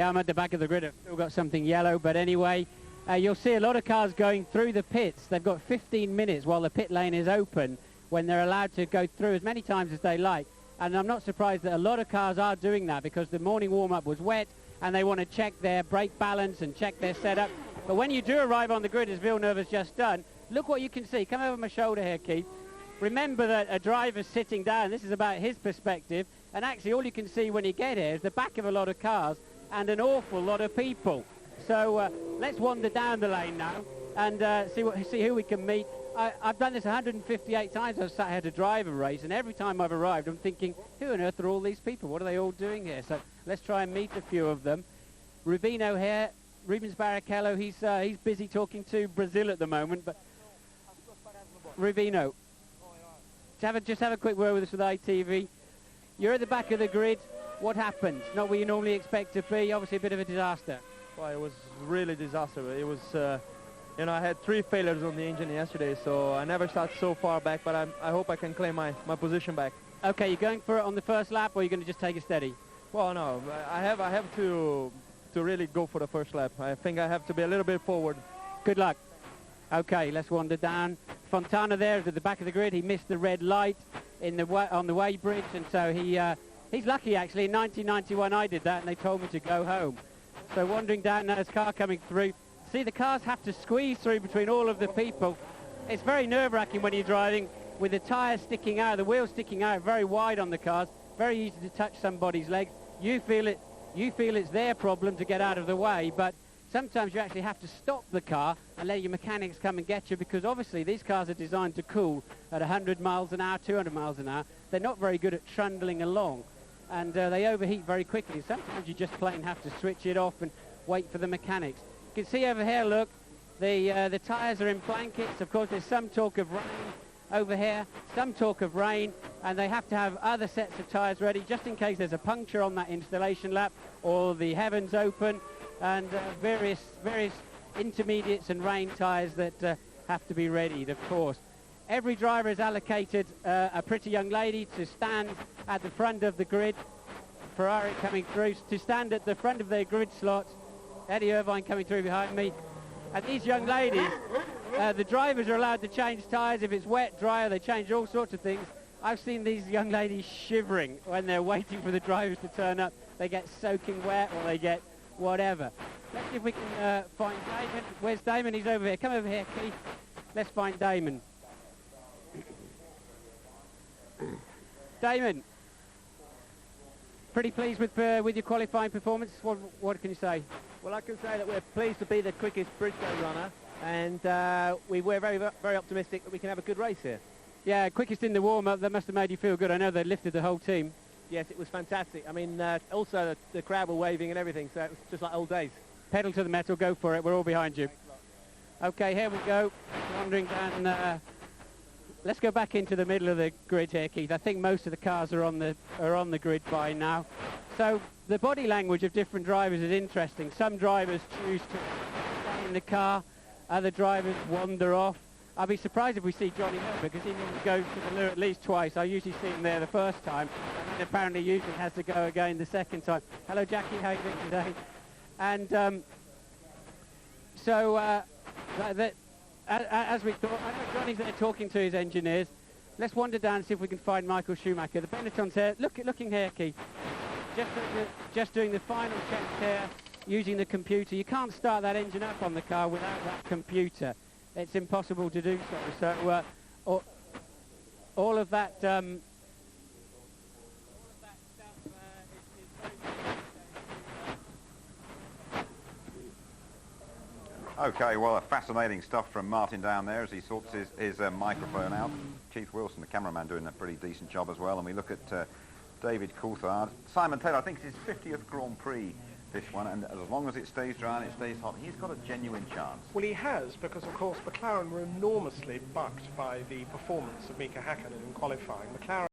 Yeah, I'm at the back of the grid. I've still got something yellow, but anyway, you'll see a lot of cars going through the pits. They've got 15 minutes while the pit lane is open when they're allowed to go through as many times as they like. And I'm not surprised that a lot of cars are doing that because the morning warm-up was wet and they want to check their brake balance and check their setup. But when you do arrive on the grid, as Villeneuve has just done, look what you can see. Come over my shoulder here, Keith. Remember that a driver's sitting down. This is about his perspective. And actually, all you can see when you get here is the back of a lot of cars and an awful lot of people. So let's wander down the lane now and see who we can meet. I've done this 158 times. I've sat here to drive a race, and every time I've arrived, I'm thinking, who on earth are all these people? What are they all doing here? So let's try and meet a few of them. Rubino here, Rubens Barrichello, he's busy talking to Brazil at the moment. But Rubino, just have a quick word with us with ITV. You're at the back of the grid. What happened? Not where you normally expect to be. Obviously a bit of a disaster. Well, it was really a disaster. It was, you know, I had 3 failures on the engine yesterday, so I never sat so far back, but I hope I can claim my position back. Okay, you're going for it on the first lap, or you're going to just take it steady? Well, no, I have to really go for the first lap. I think I have to be a little bit forward. Good luck. Okay, let's wander down. Fontana there is at the back of the grid. He missed the red light on the weighbridge, and so he's lucky, actually. In 1991, I did that, and they told me to go home. So wandering down now, his car coming through. See, the cars have to squeeze through between all of the people. It's very nerve-wracking when you're driving with the tyres sticking out, the wheels sticking out very wide on the cars. Very easy to touch somebody's legs. You feel it's their problem to get out of the way, but sometimes you actually have to stop the car and let your mechanics come and get you, because obviously these cars are designed to cool at 100 miles an hour, 200 miles an hour. They're not very good at trundling along, and they overheat very quickly. Sometimes you just plain have to switch it off and wait for the mechanics. You can see over here, look, the tyres are in blankets. Of course, there's some talk of rain over here, some talk of rain, and they have to have other sets of tyres ready just in case there's a puncture on that installation lap or the heavens open, and various intermediates and rain tyres that have to be readied, of course. Every driver is allocated a pretty young lady to stand at the front of the grid. Ferrari coming through, to stand at the front of their grid slots. Eddie Irvine coming through behind me. And these young ladies, the drivers are allowed to change tyres. If it's wet, dry, they change all sorts of things. I've seen these young ladies shivering when they're waiting for the drivers to turn up. They get soaking wet or they get whatever. Let's see if we can find Damon. Where's Damon? He's over here. Come over here, Keith. Let's find Damon. Damon, pretty pleased with your qualifying performance. What can you say? Well, I can say that we're pleased to be the quickest Bridgestone runner, and we're very, very optimistic that we can have a good race here. Yeah, quickest in the warm-up. That must have made you feel good. I know they lifted the whole team. Yes, it was fantastic. I mean, also the crowd were waving and everything, so it was just like old days. Pedal to the metal, go for it. We're all behind you. Okay, here we go. Wandering down. Let's go back into the middle of the grid here, Keith. I think most of the cars are on the grid by now. So the body language of different drivers is interesting. Some drivers choose to stay in the car. Other drivers wander off. I'll be surprised if we see Johnny Hill, because he needs to go to the loo at least twice. I usually see him there the first time, and apparently usually has to go again the second time. Hello, Jackie. How are you doing today? And as we thought, I know Johnny's there talking to his engineers. Let's wander down and see if we can find Michael Schumacher. The Benetton's here. Looking here, Keith. Just doing the final checks here, using the computer. You can't start that engine up on the car without that computer. It's impossible to do so. So all of that stuff is Okay, well, fascinating stuff from Martin down there as he sorts his microphone out. Keith Wilson, the cameraman, doing a pretty decent job as well. And we look at David Coulthard. Simon Taylor, I think it's his 50th Grand Prix, this one, and as long as it stays dry and it stays hot, he's got a genuine chance. Well, he has, because, of course, McLaren were enormously bucked by the performance of Mika Häkkinen in qualifying. McLaren